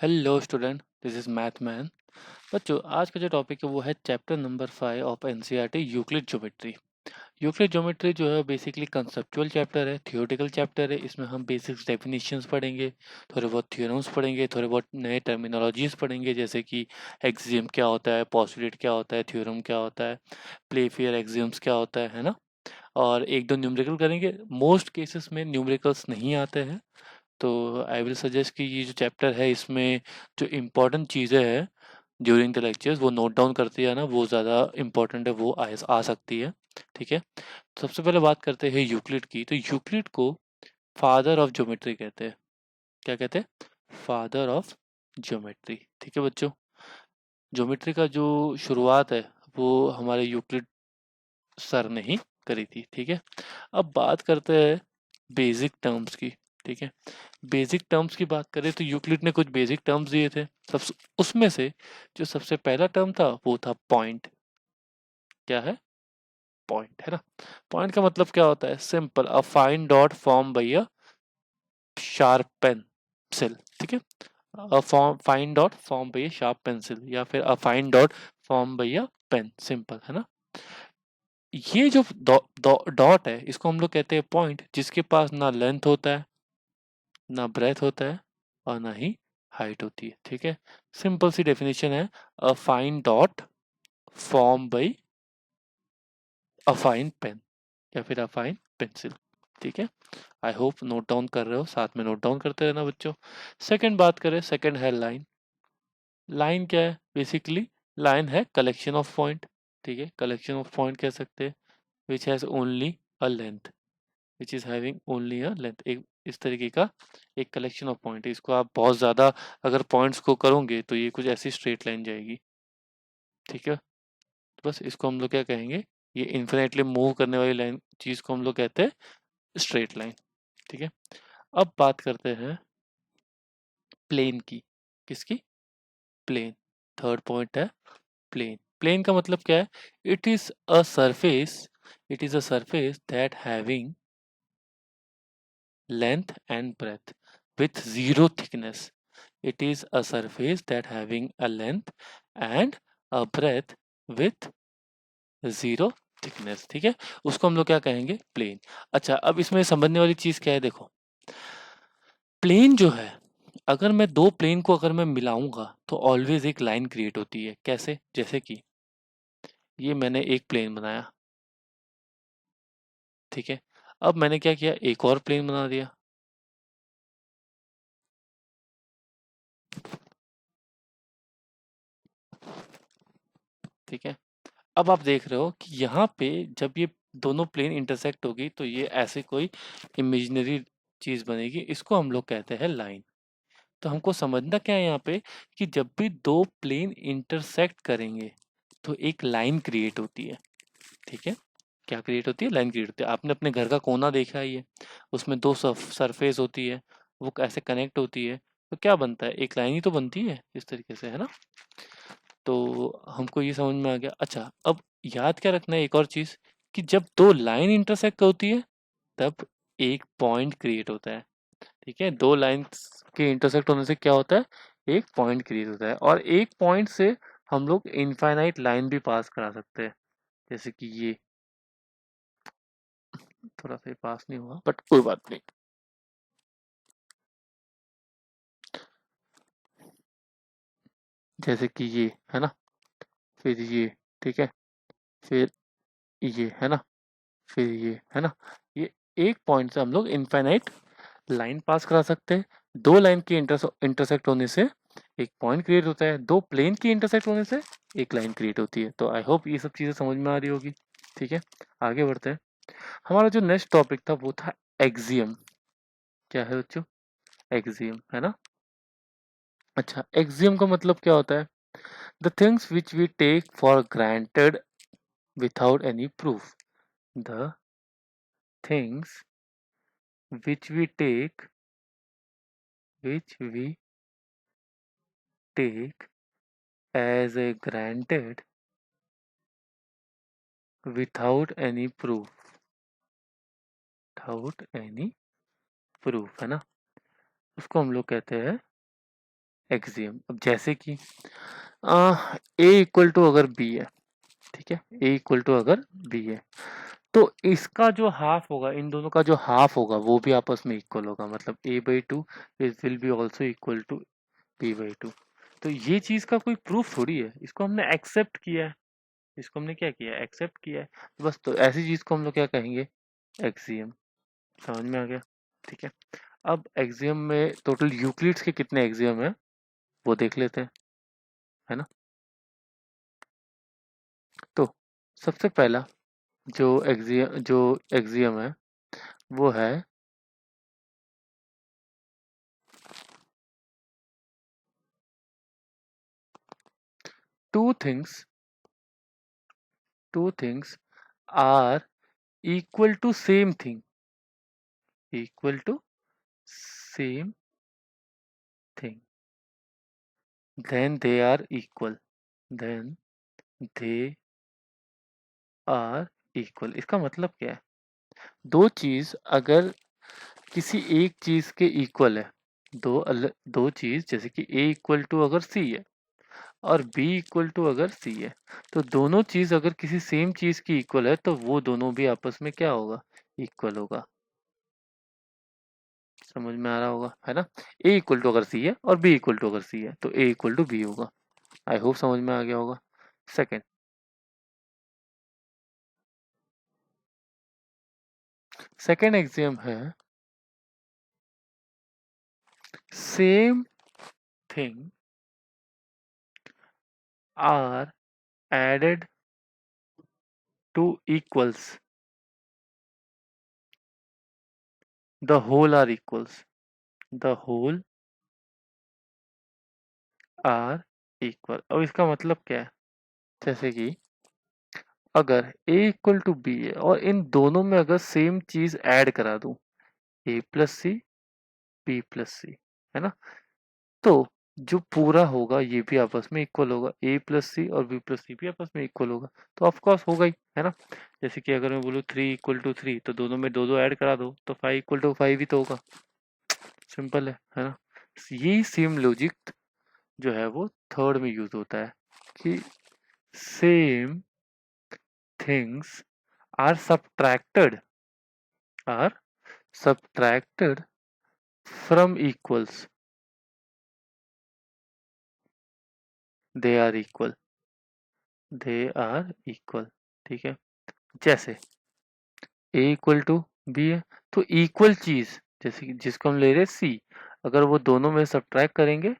Hello student, this is math man. बच्चों, आज का जो टॉपिक है वो है chapter number 5 of NCERT Euclid geometry. Euclid geometry जो है बेसिकली कंसेप्चुअल चैप्टर है, थियोरेटिकल चैप्टर है। इसमें हम बेसिक्स डेफिनेशंस पढ़ेंगे, थोड़े बहुत थ्योरम्स पढ़ेंगे, थोड़े बहुत नए टर्मिनोलॉजीज पढ़ेंगे, जैसे कि एक्सियम क्या होता है, पोस्टुलेट क्या होता है, थ्योरम क्या होता है, प्ले फेयर एक्सियम्स क्या होता है ना। और एक दो न्यूमेरिकल करेंगे। मोस्ट केसेस में न्यूमेरिकल्स नहीं आते हैं, तो आई विल सजेस्ट कि ये जो चैप्टर है इसमें जो इम्पोर्टेंट चीज़ें हैं ड्यूरिंग द लेक्चर्स वो नोट डाउन करते हैं ना, वो ज़्यादा इम्पोर्टेंट है, वो आ सकती है। ठीक है, तो सबसे पहले बात करते हैं यूक्लिड की। तो यूक्लिड को फादर ऑफ ज्योमेट्री कहते हैं। क्या कहते हैं? Father of geometry. ठीक है बच्चों, ज्योमेट्री का जो शुरुआत है वो हमारे यूक्लिड सर ने ही करी थी। ठीक है, अब बात करते हैं बेसिक टर्म्स की। ठीक है, बेसिक टर्म्स की बात करें तो यूक्लिड ने कुछ बेसिक टर्म्स दिए थे। सब उसमें से जो सबसे पहला टर्म था वो था पॉइंट। क्या है? पॉइंट, है ना। पॉइंट का मतलब क्या होता है? Simple, a fine dot form by a sharp pencil. ठीक है, a fine dot form by a sharp pencil, या फिर a fine dot form by a pen. Simple, है ना। ये जो डॉट है इसको हम लोग कहते हैं पॉइंट, जिसके पास ना लेंथ होता है, ना ब्रेथ होता है, और ना ही हाइट होती है। ठीक है, सिंपल सी डेफिनेशन है, a fine dot form by a fine pen, या फिर अ फाइन पेंसिल। ठीक है, आई होप नोट डाउन कर रहे हो, साथ में नोट डाउन करते रहना बच्चों। सेकंड बात करें, सेकंड है लाइन। लाइन क्या है? बेसिकली लाइन है कलेक्शन ऑफ पॉइंट। ठीक है, कलेक्शन ऑफ पॉइंट कह सकते हैं, which has only a length, which is having only a length. एक इस तरीके का एक कलेक्शन ऑफ पॉइंट है। इसको आप बहुत ज़्यादा अगर पॉइंट्स को करोगे तो ये कुछ ऐसी स्ट्रेट लाइन जाएगी। ठीक है, तो बस इसको हम लोग क्या कहेंगे, ये इन्फिनेटली मूव करने वाली लाइन चीज़ को हम लोग कहते हैं स्ट्रेट लाइन। ठीक है, अब बात करते हैं प्लेन की। किसकी? प्लेन। थर्ड पॉइंट है प्लेन। प्लेन का मतलब क्या है? It is a surface, it is a surface that having length and breadth with zero thickness. It is a surface that having a length and a breadth with zero thickness. ठीक है, उसको हम लोग क्या कहेंगे? प्लेन। अच्छा, अब इसमें समझने वाली चीज क्या है? देखो, प्लेन जो है, अगर मैं दो प्लेन को अगर मैं मिलाऊंगा तो ऑलवेज एक लाइन क्रिएट होती है। कैसे? जैसे कि ये मैंने एक प्लेन बनाया। ठीक है, अब मैंने क्या किया, एक और प्लेन बना दिया। ठीक है, अब आप देख रहे हो कि यहाँ पे जब ये दोनों प्लेन इंटरसेक्ट होगी तो ये ऐसे कोई इमेजिनरी चीज बनेगी, इसको हम लोग कहते हैं लाइन। तो हमको समझना क्या है यहाँ पे, कि जब भी दो प्लेन इंटरसेक्ट करेंगे तो एक लाइन क्रिएट होती है। ठीक है, क्या क्रिएट होती है? लाइन क्रिएट होती है। आपने अपने घर का कोना देखा ही है, उसमें दो सरफेस होती है, वो कैसे कनेक्ट होती है, तो क्या बनता है? एक लाइन ही तो बनती है इस तरीके से, है ना। तो हमको ये समझ में आ गया। अच्छा, अब याद क्या रखना है एक और चीज, कि जब दो लाइन इंटरसेक्ट होती है तब एक पॉइंट क्रिएट होता है। ठीक है, दो लाइंस के इंटरसेक्ट होने से क्या होता है? एक पॉइंट क्रिएट होता है, और एक पॉइंट से हम लोग इनफाइनाइट लाइन भी पास करा सकते हैं। जैसे कि ये थोड़ा सा पास नहीं हुआ, बट कोई बात नहीं। जैसे कि ये, है ना, फिर ये। ठीक है, फिर ये, है ना, फिर ये, है ना। ये एक पॉइंट से हम लोग इनफाइनाइट लाइन पास करा सकते हैं। दो लाइन के इंटरसेक्ट होने से एक पॉइंट क्रिएट होता है, दो प्लेन की इंटरसेक्ट होने से एक लाइन क्रिएट होती है। तो आई होप ये सब चीजें समझ में आ रही होगी। ठीक है, आगे बढ़ते हैं। हमारा जो नेक्स्ट टॉपिक था वो था एक्सियम। क्या है बच्चों? एक्सियम, है ना। अच्छा, एक्सियम का मतलब क्या होता है? The things which we take for granted without any proof. The things which we take, which we take as a granted without any proof, without any proof, है ना, उसको हम लोग कहते हैं एक्सियम। अब जैसे कि ए इक्वल टू अगर बी है, ठीक है, ए इक्वल टू अगर बी है, तो इसका जो हाफ होगा, इन दोनों का जो हाफ होगा वो भी आपस में इक्वल होगा, मतलब a/2 is will be also equal to b/2। तो ये चीज का कोई प्रूफ थोड़ी है, इसको हमने एक्सेप्ट किया है, इसको हमने क्या किया है, एक्सेप्ट किया है बस। तो ऐसी चीज को हम लोग क्या कहेंगे, एक्सियम। समझ में आ गया, ठीक है। अब एक्सियम में टोटल यूक्लिड्स के कितने एक्सियम है वो देख लेते हैं, है ना। तो सबसे पहला जो एक्सियम है वो है two things are equal to same thing, equal to same thing, then they are equal, then they are equal। इसका मतलब क्या है, दो चीज अगर किसी एक चीज के इक्वल है, दो चीज जैसे कि a इक्वल टू अगर c है और b इक्वल टू अगर c है, तो दोनों चीज अगर किसी सेम चीज की इक्वल है तो वो दोनों भी आपस में क्या होगा, इक्वल होगा। समझ में आ रहा होगा, है ना। a इक्वल टू अगर c है और b इक्वल टू अगर c है तो a इक्वल टू b होगा। आई होप समझ में आ गया होगा। सेकंड सेकंड एक्सियम है same thing are added to equals, the whole are equals, the whole are equal. अब इसका मतलब क्या है, जैसे कि अगर a इक्वल टू बी है और इन दोनों में अगर सेम चीज ऐड करा दूं, a plus C B plus C, है ना, तो जो पूरा होगा ये भी आपस में इक्वल होगा, a प्लस सी और b प्लस सी भी आपस में इक्वल होगा। तो ऑफ कोर्स होगा ही, है ना। जैसे कि अगर मैं बोलूँ 3 = 3 तो दोनों में दो दो ऐड करा दो तो 5 = 5 ही तो होगा। सिंपल है ना। यही सेम लॉजिक जो है वो थर्ड में यूज होता है कि same things are are subtracted from equals, they are equal, they are equal, ठीक है। जैसे a इक्वल टू बी है, तो इक्वल चीज जैसे कि जिसको हम ले रहे हैं सी, अगर वो दोनों में सब्ट्रैक्ट करेंगे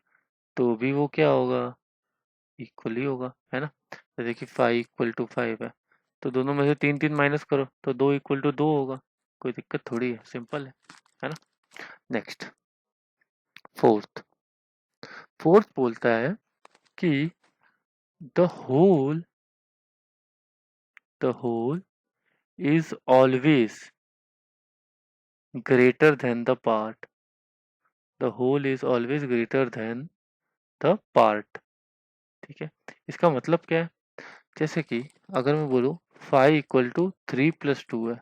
तो भी वो क्या होगा, इक्वल ही होगा, है ना। जैसे कि 5 = 5 है, तो दोनों में से 3 3 माइनस करो तो 2 = 2 होगा। कोई दिक्कत थोड़ी है, सिंपल है ना। नेक्स्ट फोर्थ फोर्थ बोलता है कि the whole the whole is always greater than the part, the whole is always greater than the part, ठीक है। इसका मतलब क्या है, जैसे कि अगर मैं बोलूँ 5 = 3 + 2 है,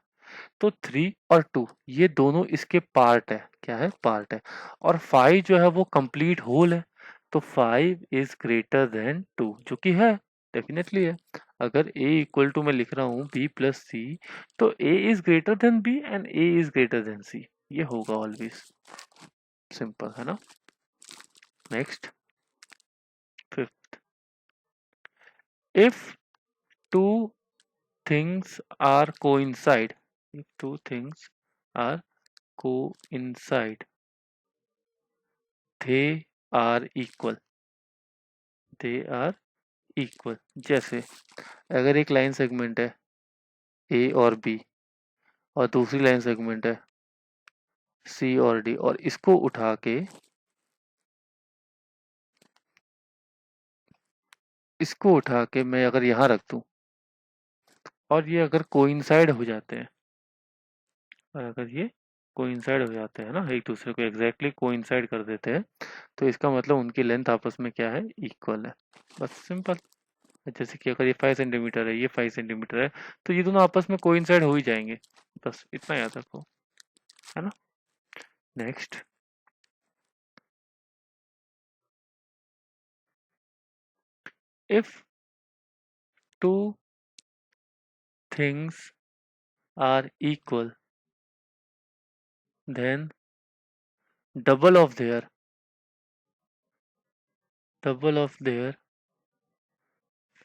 तो 3 और 2 ये दोनों इसके पार्ट है, क्या है, पार्ट है। और 5 जो है वो कंप्लीट होल है, तो 5 is greater than 2 जो कि है, डेफिनेटली है। अगर a इक्वल टू मैं लिख रहा हूँ b प्लस सी, तो a is greater than b and a is greater than c, ये होगा ऑलवेज। सिंपल है ना। Next fifth, if two things are coincide, if two things are coincide they are equal, they are equal। जैसे अगर एक line segment है ए और B और दूसरी लाइन सेगमेंट है सी और डी, और इसको उठा के मैं अगर यहाँ रख दूं और ये अगर कोइंसाइड हो जाते हैं, और अगर ये कोइंसाइड हो जाते हैं ना, एक दूसरे को एग्जैक्टली कोइंसाइड कर देते हैं, तो इसका मतलब उनकी लेंथ आपस में क्या है, इक्वल है। बस सिंपल। जैसे कि अगर ये 5 सेंटीमीटर है, ये 5 सेंटीमीटर है, तो ये दोनों आपस में कोइंसाइड हो ही जाएंगे। बस इतना याद रखो, है ना। Next if two things are equal, then double of their double of their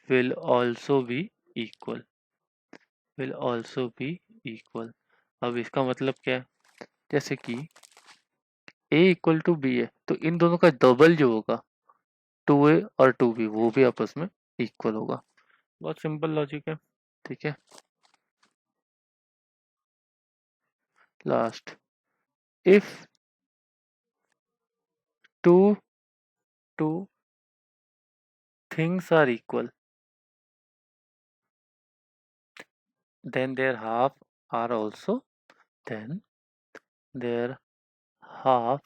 will also be equal, will also be equal। अब इसका मतलब क्या है? जैसे कि a इक्वल टू बी है तो इन दोनों का डबल जो होगा 2a और 2b वो भी आपस में इक्वल होगा। बहुत सिंपल लॉजिक है। ठीक है, last, if two two things are equal then their half are also then their half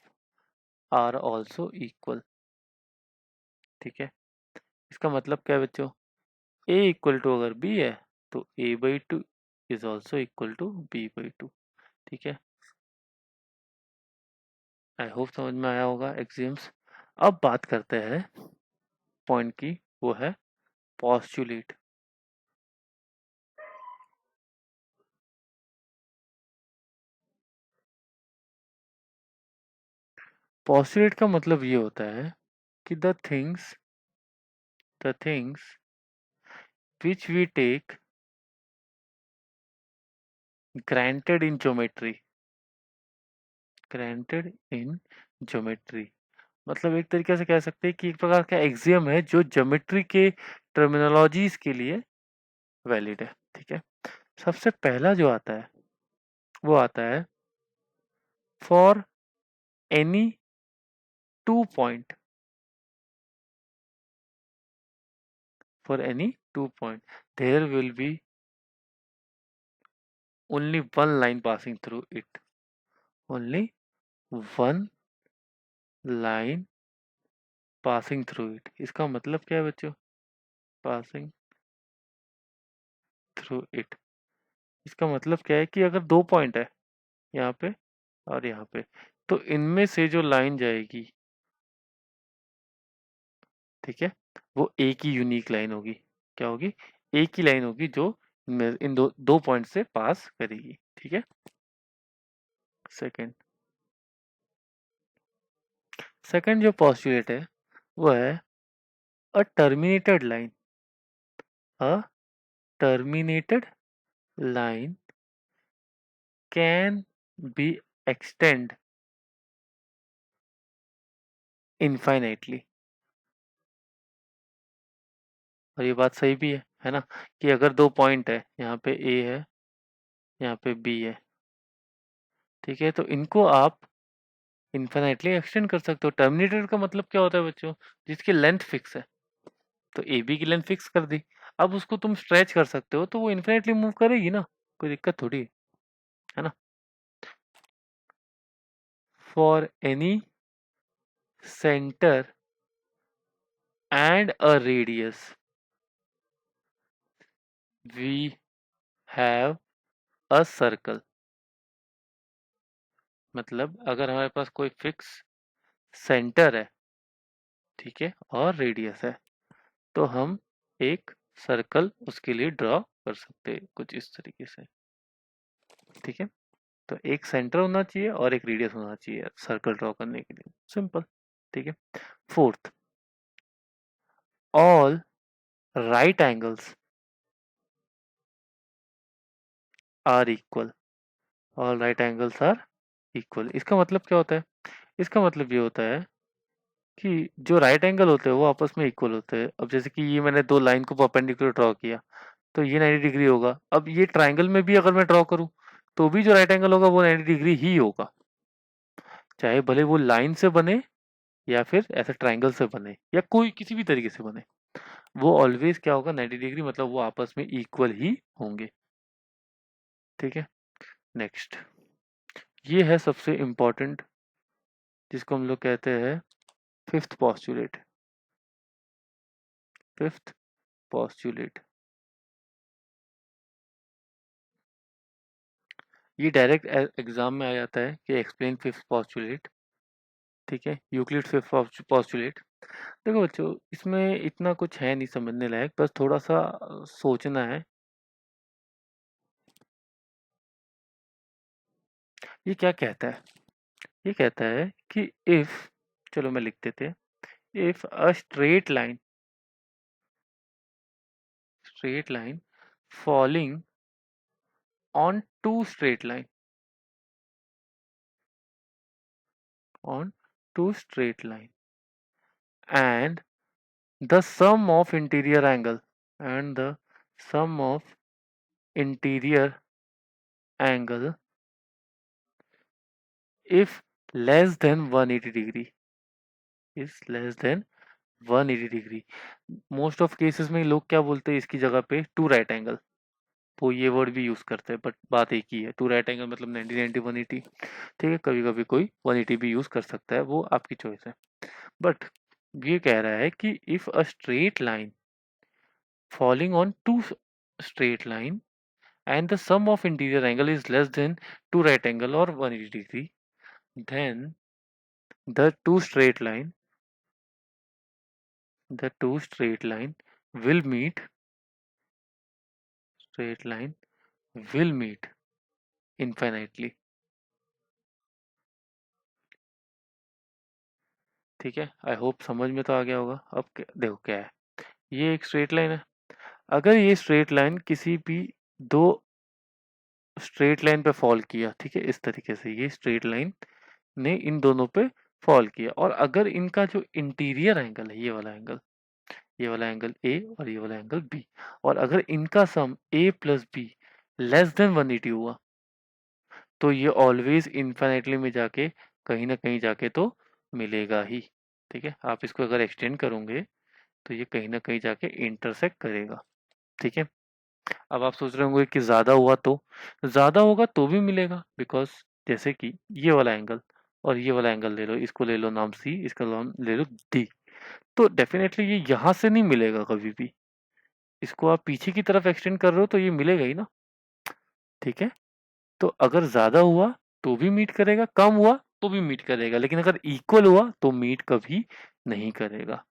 are also equal। ठीक है, इसका मतलब क्या है बच्चों? a इक्वल टू अगर b है तो a/2 is also equal to b/2। ठीक है, आई होप समझ में आया होगा एक्सिम्स। अब बात करते हैं पॉइंट की, वो है पॉस्टुलेट। पॉस्टुलेट का मतलब ये होता है कि the things which we take granted in geometry, granted in geometry मतलब एक तरीके से कह सकते हैं कि एक प्रकार का एक्सियम है जो ज्योमेट्री के टर्मिनोलॉजीज के लिए वैलिड है। ठीक है, सबसे पहला जो आता है वो आता है for any two point, for any two point there will be only one line passing through it, only one line passing through it. इसका मतलब क्या है बच्चों? पासिंग थ्रू इट, इसका मतलब क्या है कि अगर दो पॉइंट है यहाँ पे और यहाँ पे तो इनमें से जो लाइन जाएगी, ठीक है, वो एक ही यूनिक लाइन होगी। क्या होगी? एक ही लाइन होगी जो इन दो दो पॉइंट से पास करेगी। ठीक है, सेकंड सेकंड जो पॉस्टुलेट है वो है a terminated line, a terminated line can be extend infinitely. और ये बात सही भी है ना, कि अगर दो पॉइंट है, यहाँ पे ए है, यहाँ पे बी है, ठीक है, तो इनको आप इनफाइनाइटली एक्सटेंड कर सकते हो। टर्मिनेटेड का मतलब क्या होता है बच्चों? जिसकी लेंथ फिक्स है, तो ए बी की लेंथ फिक्स कर दी, अब उसको तुम स्ट्रेच कर सकते हो तो वो इनफिनिटली मूव करेगी ना, कोई दिक्कत थोड़ी है ना। For any centre and a radius we have a circle, मतलब अगर हमारे पास कोई फिक्स सेंटर है, ठीक है, और रेडियस है, तो हम एक सर्कल उसके लिए ड्रॉ कर सकते हैं कुछ इस तरीके से। ठीक है, तो एक सेंटर होना चाहिए और एक रेडियस होना चाहिए सर्कल ड्रॉ करने के लिए, सिंपल। ठीक है, fourth, all right angles are equal, all right angles are equal. इसका मतलब क्या होता है? इसका मतलब ये होता है कि जो राइट एंगल होते हैं वो आपस में इक्वल होते हैं। अब जैसे कि ये मैंने दो लाइन को परपेंडिकुलर ड्रॉ किया तो ये 90 डिग्री होगा। अब ये ट्राइंगल में भी अगर मैं ड्रॉ करूं तो भी जो राइट एंगल होगा वो 90 डिग्री ही होगा, चाहे भले वो लाइन से बने या फिर ऐसे ट्राइंगल से बने या कोई किसी भी तरीके से बने, वो ऑलवेज क्या होगा? 90 डिग्री, मतलब वो आपस में इक्वल ही होंगे। ठीक है, नेक्स्ट, ये है सबसे इम्पोर्टेंट जिसको हम लोग कहते हैं फिफ्थ पॉस्टुलेट। फिफ्थ पॉस्टुलेट, ये डायरेक्ट एग्जाम में आ जाता है कि एक्सप्लेन फिफ्थ पॉस्टुलेट। ठीक है, यूक्लिड फिफ्थ पोस्टुलेट। देखो बच्चों, इसमें इतना कुछ है नहीं समझने लायक, बस थोड़ा सा सोचना है। ये क्या कहता है? ये कहता है कि इफ, चलो मैं लिख देते हैं, if a straight line falling on two straight line on two straight line and the sum of interior angle and the sum of interior angle if less than 180 degree is less than 180 degree. Most of cases में लोग क्या बोलते हैं इसकी जगह पे? Two right angle. वो ये वर्ड भी यूज करते हैं, बट बात एक ही है, टू राइट एंगल मतलब 90 90 180। ठीक है, कभी कभी कोई 180 भी यूज कर सकता है, वो आपकी चॉइस है। बट ये कह रहा है कि if a straight line falling on two straight line and the sum of interior angle is less than two right angle or 180 degree, then the two straight line will meet straight line will meet infinitely। ठीक है, आई hope समझ में तो आ गया होगा। अब देखो क्या है, ये एक स्ट्रेट लाइन है। अगर ये स्ट्रेट लाइन किसी भी दो स्ट्रेट लाइन पे फॉल किया, ठीक है, इस तरीके से ये स्ट्रेट लाइन ने इन दोनों पे फॉल किया, और अगर इनका जो इंटीरियर एंगल है, ये वाला एंगल ए और ये वाला एंगल बी, और अगर इनका सम ए प्लस बी लेस देन 180 हुआ, तो ये ऑलवेज इन्फिनिटली में जाके कहीं ना कहीं जाके तो मिलेगा ही। ठीक है, आप इसको अगर एक्सटेंड करोगे तो ये कहीं ना कहीं जाके इंटरसेक्ट करेगा। ठीक है, अब आप सोच रहे होंगे कि ज्यादा हुआ तो, ज्यादा होगा तो भी मिलेगा, बिकॉज जैसे कि ये वाला एंगल और ये वाला एंगल ले लो, इसको ले लो नाम सी, इसका नाम ले लो डी, तो डेफिनेटली ये यहाँ से नहीं मिलेगा कभी भी। इसको आप पीछे की तरफ एक्सटेंड कर रहे हो तो ये मिलेगा ही ना। ठीक है, तो अगर ज्यादा हुआ तो भी मीट करेगा, कम हुआ तो भी मीट करेगा, लेकिन अगर इक्वल हुआ तो मीट कभी नहीं करेगा।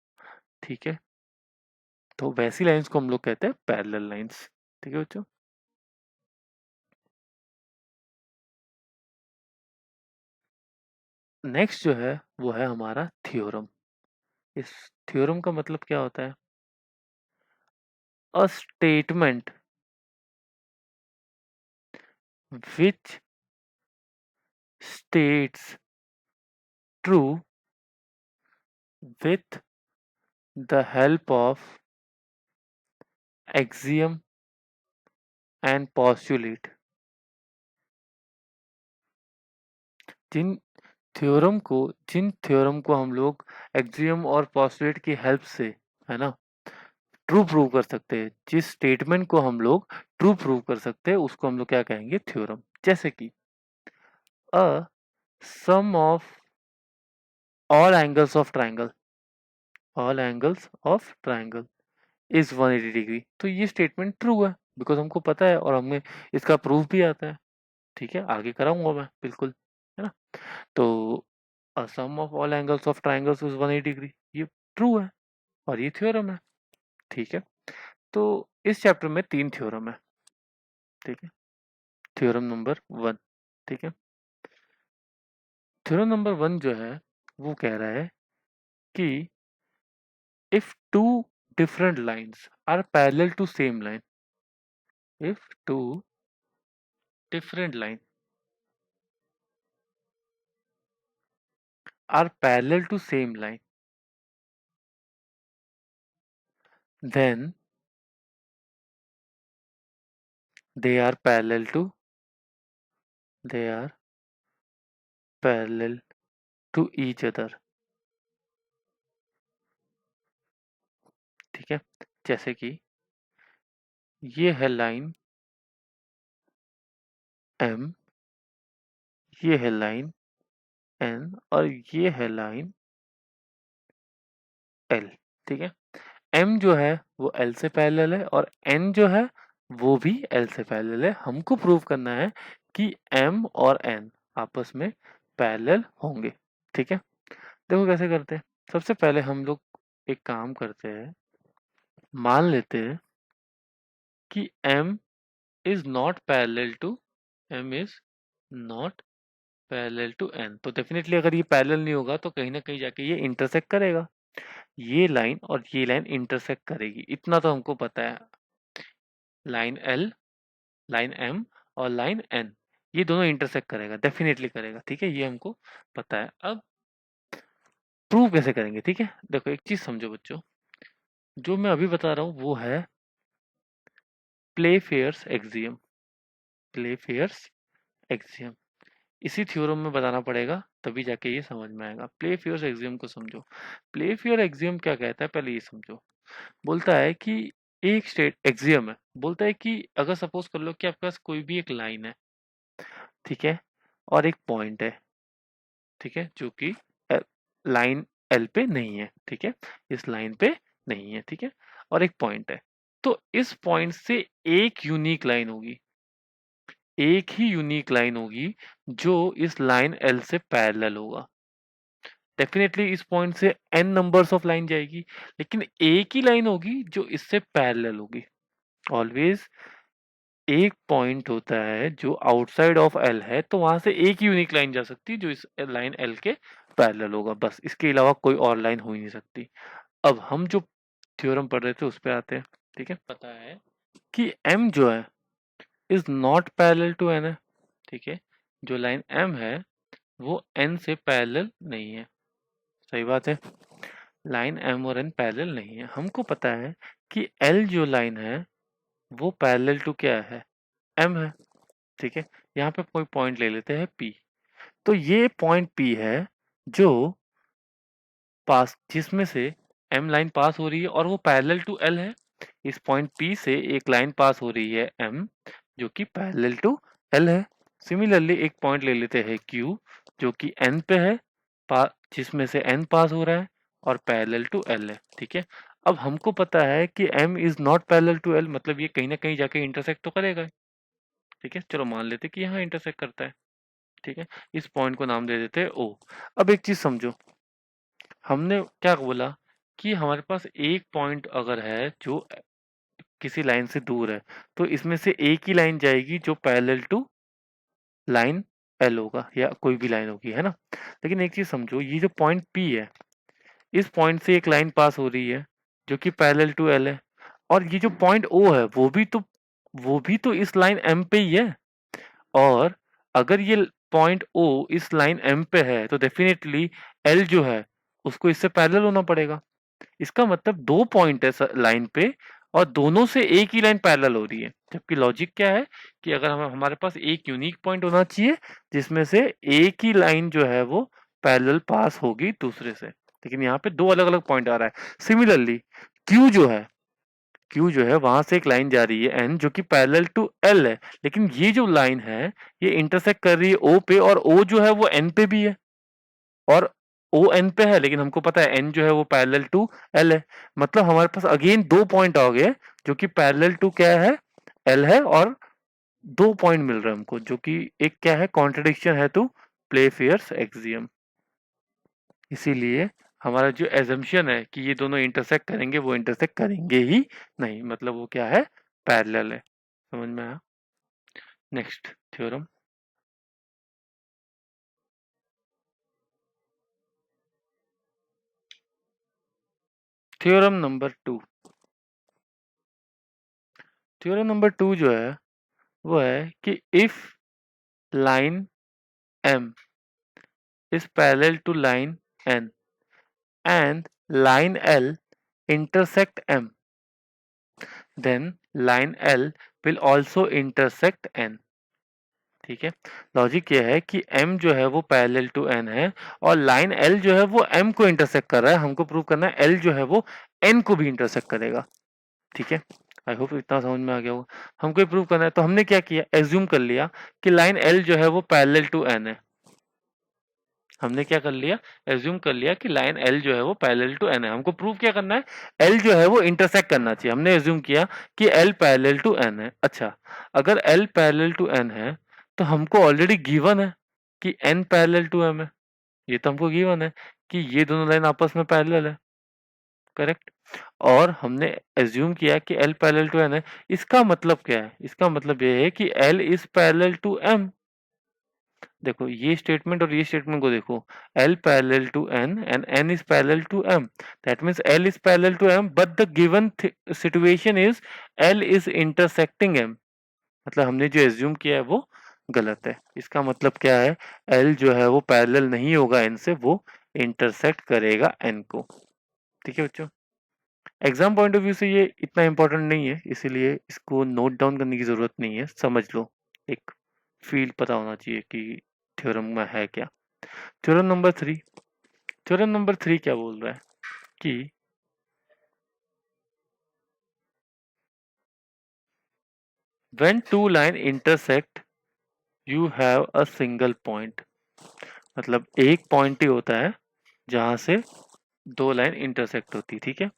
ठीक है, तो वैसी लाइंस को हम लोग कहते हैं पैरेलल लाइंस। ठीक है बच्चों, नेक्स्ट जो है वो है हमारा थ्योरम। इस थ्योरम का मतलब क्या होता है? A statement which states true with the help of axiom and postulate। जिन जिन थ्योरम को हम लोग एक्सियम और पोस्टुलेट की हेल्प से, है ना, ट्रू प्रूव कर सकते हैं, जिस स्टेटमेंट को हम लोग ट्रू प्रूव कर सकते हैं उसको हम लोग क्या कहेंगे? थ्योरम। जैसे कि a sum of all angles of triangle is 180 degree, तो ये स्टेटमेंट ट्रू है, बिकॉज हमको पता है और हमें इसका प्रूफ भी आता है। ठीक है, आगे कराऊंगा मैं बिल्कुल, है ना। तो sum of all angles of triangles is 180 degree, ये ट्रू है और ये थ्योरम है। ठीक है, तो इस चैप्टर में 3 थ्योरम है। ठीक है, थ्योरम नंबर 1। ठीक है, थ्योरम नंबर 1 जो है वो कह रहा है कि if two different lines are parallel to same line, if two different line are parallel to same line, then they are parallel to they are parallel to each other। ठीक है, जैसे कि ये है लाइन M, ये है line N और ये है लाइन L। ठीक है, M जो है वो L से पैरेलल है और N जो है वो भी L से पैरेलल है। हमको प्रूव करना है कि M और N आपस में पैरेलल होंगे। ठीक है, देखो कैसे करते हैं। सबसे पहले हम लोग एक काम करते हैं, मान लेते हैं कि m is not parallel to m is not parallel to n। तो डेफिनेटली अगर ये पैरेलल नहीं होगा तो कहीं ना कहीं जाके ये इंटरसेक्ट करेगा। ये लाइन और ये लाइन इंटरसेक्ट करेगी, इतना तो हमको पता है। लाइन l, लाइन m और लाइन n, ये दोनों इंटरसेक्ट करेगा, डेफिनेटली करेगा। ठीक है, ये हमको पता है। अब प्रूव कैसे करेंगे? ठीक है, देखो एक चीज समझो बच्चों, जो मैं अभी बता रहा हूँ वो है प्लेफेयर्स एक्सियम। प्लेफेयर्स एक्सियम इसी थ्योरम में बताना पड़ेगा, तभी जाके ये समझ में आएगा। प्लेफेयर्स एक्सियम को समझो। प्लेफेयर एक्सियम क्या कहता है, पहले ये समझो। बोलता है कि एक स्टेट एक्सियम है, बोलता है कि अगर सपोज कर लो कि आपके पास कोई भी एक लाइन है, ठीक है, और एक पॉइंट है, ठीक है, जो कि लाइन एल पे नहीं है, ठीक है, इस लाइन पे नहीं है, ठीक है, और एक पॉइंट है, तो इस पॉइंट से एक यूनिक लाइन होगी, एक ही यूनिक लाइन होगी जो इस लाइन एल से पैरेलल होगा। डेफिनेटली इस पॉइंट से n नंबर्स ऑफ लाइन जाएगी, लेकिन एक ही लाइन होगी जो इससे पैरेलल होगी। ऑलवेज एक पॉइंट होता है जो आउटसाइड ऑफ एल है, तो वहां से एक ही यूनिक लाइन जा सकती है जो इस लाइन एल के पैरेलल होगा, बस। इसके अलावा कोई और लाइन हो ही नहीं सकती। अब हम जो थ्योरम पढ़ रहे थे उस पे आते हैं। ठीक है, पता है कि m जो है is not parallel to n है। ठीक है, जो लाइन m है वो n से पैरेलल नहीं है। सही बात है, लाइन m और n पैरेलल नहीं है। हमको पता है कि l जो लाइन है वो पैरेलल टू क्या है, m है। ठीक है, यहाँ पे कोई पॉइंट ले लेते हैं P। तो ये पॉइंट P है जो पास, जिसमें से m लाइन पास हो रही है और वो पैरेलल टू l है। इस पॉइंट P से एक लाइन पास हो रही है m जो कि पैरेलल टू l है। सिमिलरली एक पॉइंट ले लेते हैं Q जो कि n पे है, जिसमें से n पास हो रहा है और पैरेलल टू l है। ठीक है, अब हमको पता है कि m is not parallel to l, मतलब ये कहीं ना कहीं जाके इंटरसेक्ट तो करेगा। ठीक है, चलो मान लेते कि यहाँ इंटरसेक्ट करता है। ठीक है, इस पॉइंट को नाम दे देते हैं O। अब एक चीज समझो, हमने क्या बोला कि हमारे पास एक पॉइंट अगर है जो किसी लाइन से दूर है, तो इसमें से एक ही लाइन जाएगी जो पैरेलल टू लाइन एल होगा, या कोई भी लाइन होगी, है ना। लेकिन एक चीज समझो, ये जो पॉइंट P है, इस पॉइंट से एक लाइन पास हो रही है जो कि पैरेलल टू एल है, और ये जो पॉइंट O है वो भी तो इस लाइन M पे ही है। और अगर ये पॉइंट O इस लाइन M पे है तो डेफिनेटली L जो है उसको इससे पैरेलल होना पड़ेगा। इसका मतलब दो पॉइंट है लाइन पे और दोनों से एक ही लाइन पैरेलल हो रही है। जबकि लॉजिक क्या है कि अगर हमारे पास एक यूनिक पॉइंट होना चाहिए जिसमें से एक ही लाइन जो है वो पैरेलल पास होगी दूसरे से, लेकिन यहाँ पे दो अलग अलग पॉइंट आ रहा है। सिमिलरली क्यू जो है वहां से एक लाइन जा रही है एन जो कि पैरेलल टू एल है, लेकिन ये जो लाइन है ये इंटरसेक्ट कर रही है ओ पे, और ओ जो है वो एन पे भी है, और ओ एन पे है, लेकिन हमको पता है एन जो है वो पैरेलल टू एल है। मतलब हमारे पास अगेन दो पॉइंट आ गए जो कि पैरेलल टू क्या है, एल है, और दो पॉइंट मिल रहे हैं हमको जो कि एक क्या है, कॉन्ट्रडिक्शन है टू प्लेफेयर्स एक्सियम। इसीलिए हमारा जो एजम्पशन है कि ये दोनों इंटरसेक्ट करेंगे, वो इंटरसेक्ट करेंगे ही नहीं, मतलब वो क्या है, पैरेलल है। समझ में आया? Next theorem, theorem number 2। Theorem number 2 जो है वो है कि if line m is parallel to line n and line L intersect m, then line L will also intersect n। ठीक है, लॉजिक ये है कि m जो है वो पैरेलल टू n है और लाइन L जो है वो m को इंटरसेक्ट कर रहा है। हमको प्रूव करना है L जो है वो n को भी इंटरसेक्ट करेगा। ठीक है, आई होप इतना समझ में आ गया होगा। हमको प्रूव करना है, तो हमने क्या किया, एज्यूम कर लिया कि लाइन L जो है वो पैरेलल टू n है। हमने क्या कर लिया, एज्यूम कर लिया कि लाइन L जो है वो पैरेलल टू n है। हमको प्रूव क्या करना है, L जो है वो इंटरसेक्ट करना चाहिए। हमने एज्यूम किया कि L पैरेलल टू n है। अच्छा, अगर L पैरेलल टू n है तो हमको ऑलरेडी गिवन है कि n पैरेलल टू m है। ये तो हमको गिवन है कि ये दोनों लाइन आपस में पैरेलल है, करेक्ट। और हमने एज्यूम किया कि L पैरेलल टू N है। इसका मतलब क्या है? इसका मतलब ये है कि L is parallel to M। देखो ये स्टेटमेंट और ये स्टेटमेंट को देखो, L parallel to N and N is parallel to M। That means L is parallel to M but the given situation is L is intersecting M। मतलब हमने जो assume किया है वो गलत है। इसका मतलब क्या है? L जो है वो पैरेलल नहीं होगा N से, वो इंटरसेक्ट करेगा N को। ठीक है बच्चों, एग्जाम पॉइंट ऑफ व्यू से ये इतना इंपॉर्टेंट नहीं है, इसीलिए इसको नोट डाउन करने की जरूरत नहीं है, समझ लो। एक फील पता होना चाहिए कि थ्योरम में है क्या। थ्योरम नंबर 3, थ्योरम नंबर 3 क्या बोल रहा है कि when two line intersect you have a single point। मतलब एक पॉइंट ही होता है जहां से दो लाइन इंटरसेक्ट होती, ठीक है।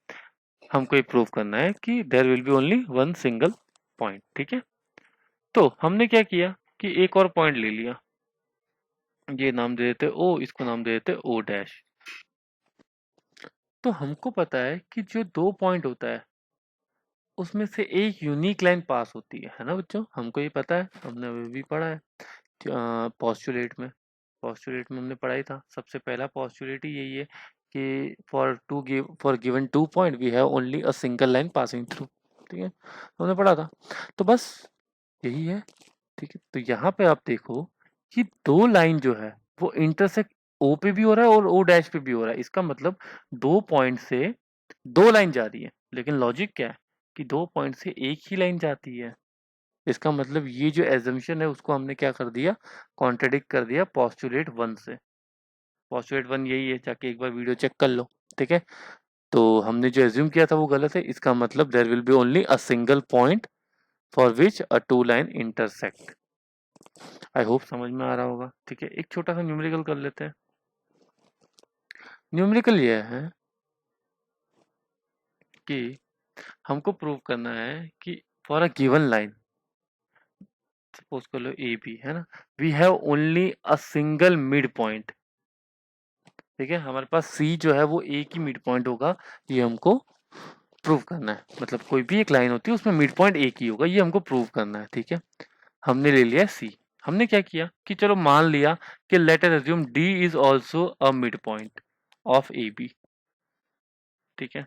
हमको ये प्रूव करना है कि there will be only one single point, ठीक है। तो हमने क्या किया कि एक और पॉइंट ले लिया, ये नाम दे देते ओ, इसको नाम दे देते ओ डैश। तो हमको पता है कि जो दो पॉइंट होता है उसमें से एक यूनिक लाइन पास होती है ना बच्चों, हमको ये पता है, हमने अभी भी पढ़ा है पोस्टुलेट में। पोस्टुलेट में हमने पढ़ा ही था, सबसे पहला पोस्टुलेट ही यही है कि for given two point we have only a single line passing through. ठीक है, हमने पढ़ा था। तो बस यही है, ठीक है। तो यहाँ पे आप देखो कि दो लाइन जो है वो इंटरसेक्ट ओ पे भी हो रहा है और ओ डैश पे भी हो रहा है। इसका मतलब दो पॉइंट से दो लाइन जा रही है, लेकिन लॉजिक क्या है कि दो पॉइंट से एक ही लाइन जाती है। इसका मतलब ये जो एजम्पशन है उसको हमने क्या कर दिया, कॉन्ट्रडिक्ट कर दिया पोस्टुलेट 1 से। पोस्टुलेट 1 यही है, जाके एक बार वीडियो चेक कर लो, ठीक है। तो हमने जो एज्यूम किया था वो गलत है। इसका मतलब there will be only a single point for which a two line intersect. I hope समझ में आ रहा होगा, ठीक है। एक छोटा सा न्यूमेरिकल कर लेते हैं। न्यूमेरिकल ये है कि हमको प्रूव करना है कि for a given line, suppose कर लो ए बी है ना, we have only a single mid point. ठीक है, हमारे पास सी जो है वो एक ही मिड पॉइंट होगा, ये हमको प्रूव करना है। मतलब कोई भी एक लाइन होती है उसमें मिड पॉइंट एक ही होगा, ये हमको प्रूव करना है, ठीक है। हमने ले लिया सी। हमने क्या किया कि चलो मान लिया कि let us assume D is also a mid point of A B. ठीक है,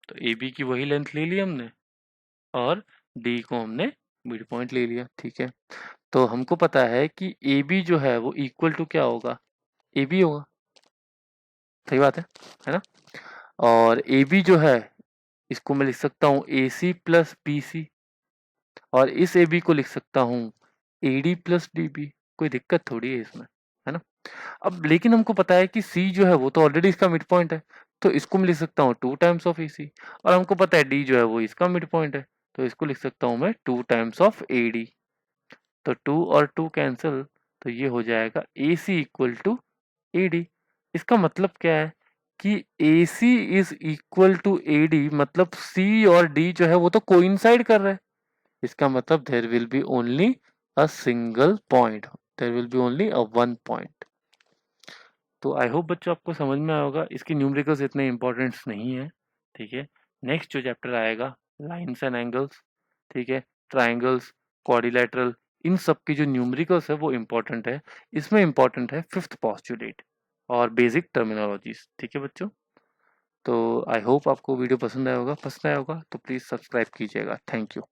तो ए बी की वही लेंथ ले ली हमने और डी को हमने मिड पॉइंट ले लिया, ठीक है। तो हमको पता है कि ए बी जो है वो इक्वल टू क्या होगा, ए बी होगा। सही बात है ना। और ए बी जो है इसको मैं लिख सकता हूँ ए सी प्लस बी सी, और इस ए बी को लिख सकता हूँ A D plus D B. कोई दिक्कत थोड़ी है इसमें, है ना। अब लेकिन हमको पता है कि सी जो है वो तो ऑलरेडी इसका मिड पॉइंट है, तो इसको मैं लिख सकता हूँ टू टाइम्स ऑफ ए सी। और हमको पता है डी जो है वो इसका मिड पॉइंट है, तो इसको लिख सकता हूँ मैं two times of A D. तो टू और टू कैंसिल, तो ये हो जाएगा A C equal to A D. इसका मतलब क्या है कि A C is equal to A D, मतलब सी और डी जो है वो तो कोइंसाइड कर रहे हैं। इसका मतलब there will be only a single point, there will be only a one point. तो आई होप बच्चों आपको समझ में आया होगा। इसकी न्यूमेरिकल्स इतने इंपॉर्टेंट्स नहीं है, ठीक है। नेक्स्ट जो चैप्टर आएगा लाइन्स एंड एंगल्स, ठीक है, ट्राइंगल्स, क्वाड्रिलेटरल, इन सब की जो न्यूमेरिकल्स है वो इम्पोर्टेंट है। इसमें इम्पोर्टेंट है फिफ्थ पोस्टुलेट और बेसिक टर्मिनोलॉजीज, ठीक है बच्चों। तो आई होप आपको वीडियो पसंद आया होगा, तो प्लीज़ सब्सक्राइब कीजिएगा। Thank you.